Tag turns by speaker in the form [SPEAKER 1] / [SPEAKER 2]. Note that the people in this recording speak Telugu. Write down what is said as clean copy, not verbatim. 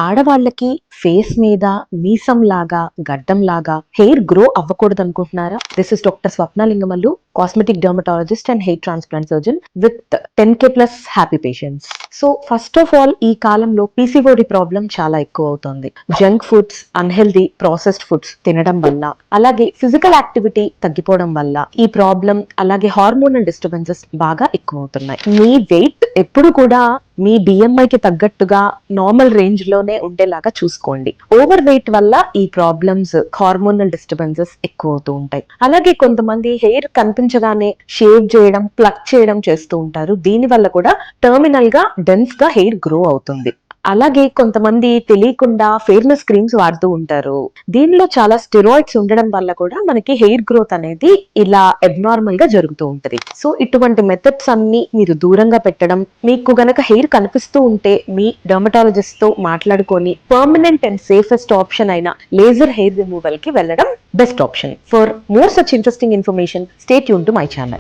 [SPEAKER 1] ఆడవాళ్ళకి ఫేస్ మీద మీసం లాగా గడ్డం లాగా హెయిర్ గ్రో అవ్వకూడదు అనుకుంటున్నారా? This is doctor Swapnalingamallu, cosmetic dermatologist and hair transplant surgeon with 10K plus happy patients. So first of all ఈ కాలంలో పీసీఓడి ప్రాబ్లం చాలా ఎక్కువ అవుతుంది. Junk foods, unhealthy processed foods తినడం వల్ల, అలాగే ఫిజికల్ యాక్టివిటీ తగ్గిపోవడం వల్ల ఈ ప్రాబ్లం, అలాగే హార్మోనల్ డిస్టర్బెన్సెస్ బాగా ఎక్కువ అవుతున్నాయి. మీ వెయిట్ ఎప్పుడు కూడా మీ బిఎంఐకి తగ్గట్టుగా నార్మల్ రేంజ్ లోనే ఉండేలాగా చూసుకోండి. ఓవర్ వెయిట్ వల్ల ఈ ప్రాబ్లమ్స్, హార్మోనల్ డిస్టర్బెన్సెస్ ఎక్కువ అవుతూ ఉంటాయి. అలాగే కొంతమంది హెయిర్ కనిపించగానే షేవ్ చేయడం, ప్లక్ చేయడం చేస్తూ ఉంటారు. దీని వల్ల కూడా టర్మినల్ గా డెన్స్ గా హెయిర్ గ్రో అవుతుంది. అలాగే కొంతమంది తెలియకుండా ఫెయిర్నెస్ క్రీమ్స్ వాడుతూ ఉంటారు. దీనిలో చాలా స్టెరాయిడ్స్ ఉండడం వల్ల కూడా మనకి హెయిర్ గ్రోత్ అనేది ఇలా అబ్నార్మల్ గా జరుగుతూ ఉంటది. సో ఇటువంటి మెథడ్స్ అన్ని మీరు దూరంగా పెట్టడం, మీకు గనక హెయిర్ కనిపిస్తూ ఉంటే మీ డర్మటాలజిస్ట్ తో మాట్లాడుకొని పర్మనెంట్ అండ్ సేఫెస్ట్ ఆప్షన్ అయిన లేజర్ హెయిర్ రిమూవల్ కి వెళ్ళడం best option. For more such interesting information, stay tune to my channel.